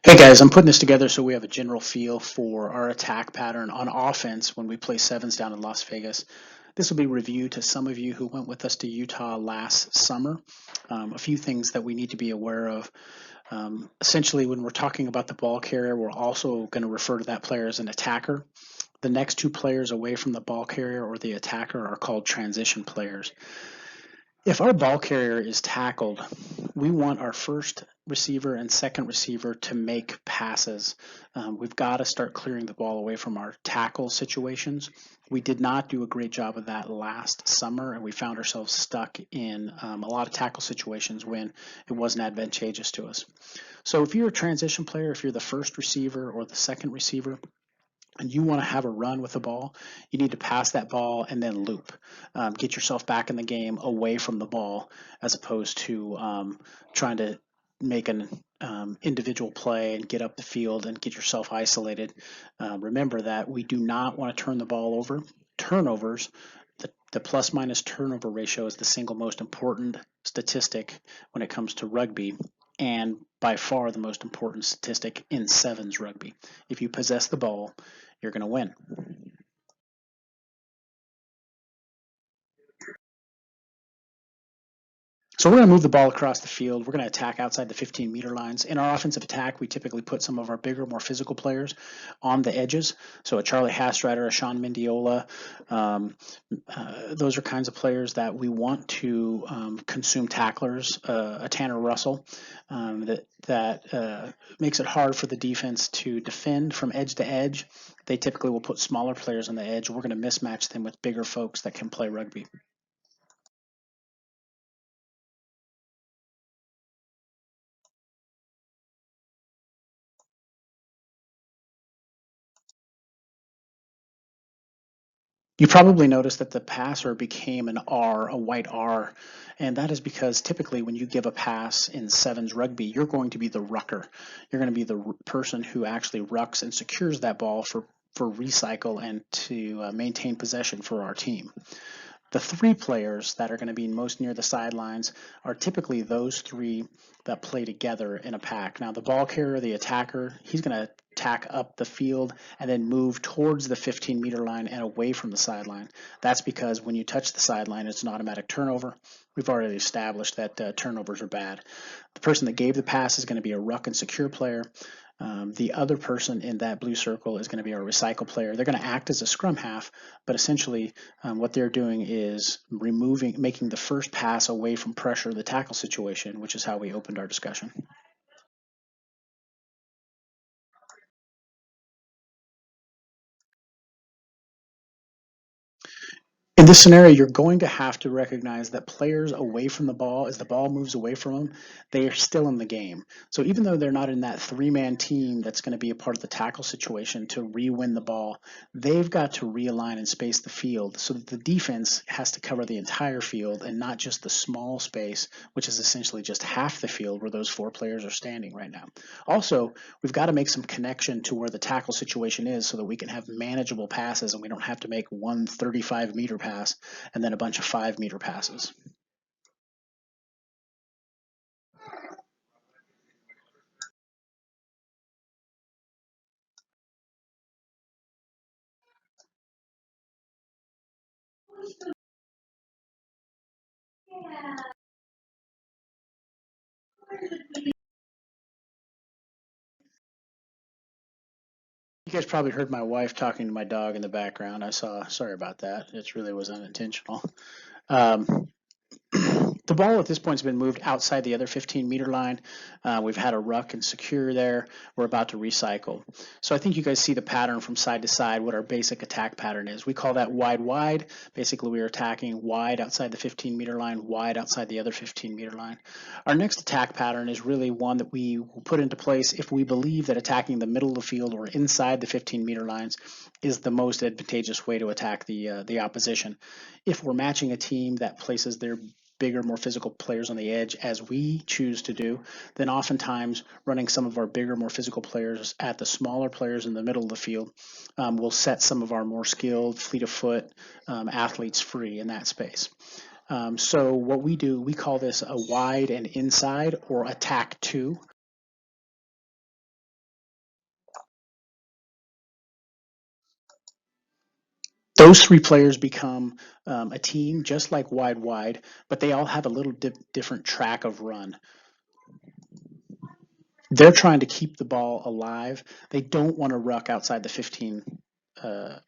Hey guys, I'm putting this together so we have a general feel for our attack pattern on offense when we play sevens down in Las Vegas. This will be reviewed to some of you who went with us to Utah last summer. A few things that we need to be aware of. Essentially, when we're talking about the ball carrier, we're also going to refer to that player as an attacker. The next two players away from the ball carrier or the attacker are called transition players. If our ball carrier is tackled, we want our first receiver and second receiver to make passes. We've got to start clearing the ball away from our tackle situations. We did not do a great job of that last summer, and we found ourselves stuck in a lot of tackle situations when it wasn't advantageous to us. So if you're a transition player, if you're the first receiver or the second receiver, and you want to have a run with the ball, you need to pass that ball and then loop. Get yourself back in the game away from the ball as opposed to trying to make an individual play and get up the field and get yourself isolated. Remember that we do not want to turn the ball over. Turnovers, the plus minus turnover ratio is the single most important statistic when it comes to rugby, and by far the most important statistic in sevens rugby. If you possess the ball, you're going to win. So we're going to move the ball across the field. We're going to attack outside the 15-meter lines. In our offensive attack, we typically put some of our bigger, more physical players on the edges. So a Charlie Hastrider, a Sean Mendiola, those are kinds of players that we want to consume tacklers. A Tanner Russell that makes it hard for the defense to defend from edge to edge. They typically will put smaller players on the edge. We're going to mismatch them with bigger folks that can play rugby. You probably noticed that the passer became an R, a white R, and that is because typically when you give a pass in sevens rugby, you're going to be the rucker. You're going to be the person who actually rucks and secures that ball for recycle and to maintain possession for our team. The three players that are going to be most near the sidelines are typically those three that play together in a pack. Now, the ball carrier, the attacker, he's going to tack up the field and then move towards the 15-meter line and away from the sideline. That's because when you touch the sideline, it's an automatic turnover. We've already established that turnovers are bad. The person that gave the pass is going to be a ruck and secure player. The other person in that blue circle is going to be our recycle player. They're going to act as a scrum half, but essentially what they're doing is making the first pass away from pressure, the tackle situation, which is how we opened our discussion. In this scenario, you're going to have to recognize that players away from the ball, as the ball moves away from them, they are still in the game. So even though they're not in that three-man team that's going to be a part of the tackle situation to re-win the ball, they've got to realign and space the field so that the defense has to cover the entire field and not just the small space, which is essentially just half the field where those four players are standing right now. Also, we've got to make some connection to where the tackle situation is so that we can have manageable passes and we don't have to make one 35-meter pass and then a bunch of 5-meter passes. You guys probably heard my wife talking to my dog in the background. Sorry about that. It really was unintentional. Um, the ball at this point has been moved outside the other 15-meter line. We've had a ruck and secure there. We're about to recycle. So I think you guys see the pattern from side to side, what our basic attack pattern is. We call that wide, wide. Basically, we are attacking wide outside the 15-meter line, wide outside the other 15-meter line. Our next attack pattern is really one that we will put into place if we believe that attacking the middle of the field or inside the 15-meter lines is the most advantageous way to attack the opposition. If we're matching a team that places their bigger, more physical players on the edge, as we choose to do, then oftentimes running some of our bigger, more physical players at the smaller players in the middle of the field will set some of our more skilled, fleet of foot athletes free in that space. So what we do, we call this a wide and inside or attack two. Those three players become a team just like wide, but they all have a little different track of run. They're trying to keep the ball alive. They don't want to ruck outside the 15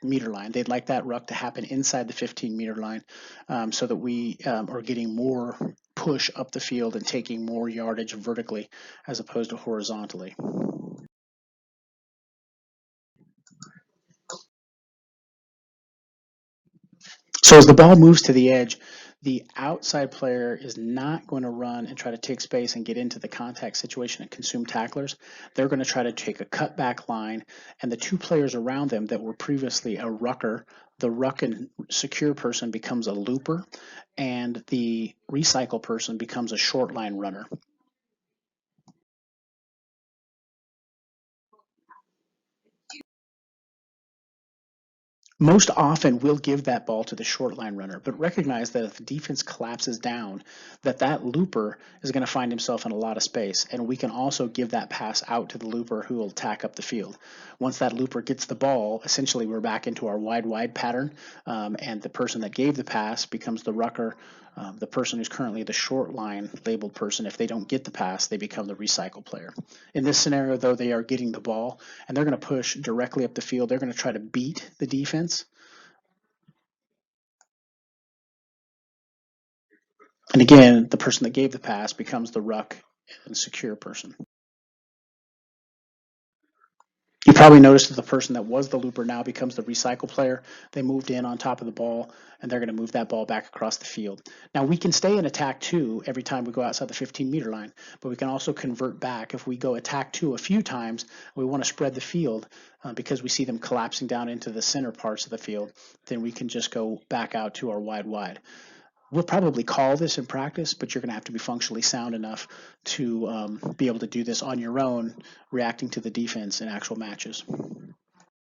meter line. They'd like that ruck to happen inside the 15-meter line so that we are getting more push up the field and taking more yardage vertically as opposed to horizontally. So as the ball moves to the edge, the outside player is not going to run and try to take space and get into the contact situation and consume tacklers. They're going to try to take a cutback line, and the two players around them that were previously a rucker, the ruck and secure person becomes a looper, and the recycle person becomes a short line runner. Most often we'll give that ball to the short line runner, but recognize that if the defense collapses down, that looper is going to find himself in a lot of space, and we can also give that pass out to the looper who will tack up the field. Once that looper gets the ball, essentially we're back into our wide pattern, and the person that gave the pass becomes the rucker. The person who's currently the short line labeled person, if they don't get the pass, they become the recycle player. In this scenario, though, they are getting the ball, and they're going to push directly up the field. They're going to try to beat the defense. And again, the person that gave the pass becomes the ruck and secure person. You probably noticed that the person that was the looper now becomes the recycle player. They moved in on top of the ball, and they're going to move that ball back across the field. Now, we can stay in attack 2 every time we go outside the 15-meter line, but we can also convert back. If we go attack 2 a few times, we want to spread the field because we see them collapsing down into the center parts of the field, then we can just go back out to our wide. We'll probably call this in practice, but you're going to have to be functionally sound enough to be able to do this on your own, reacting to the defense in actual matches.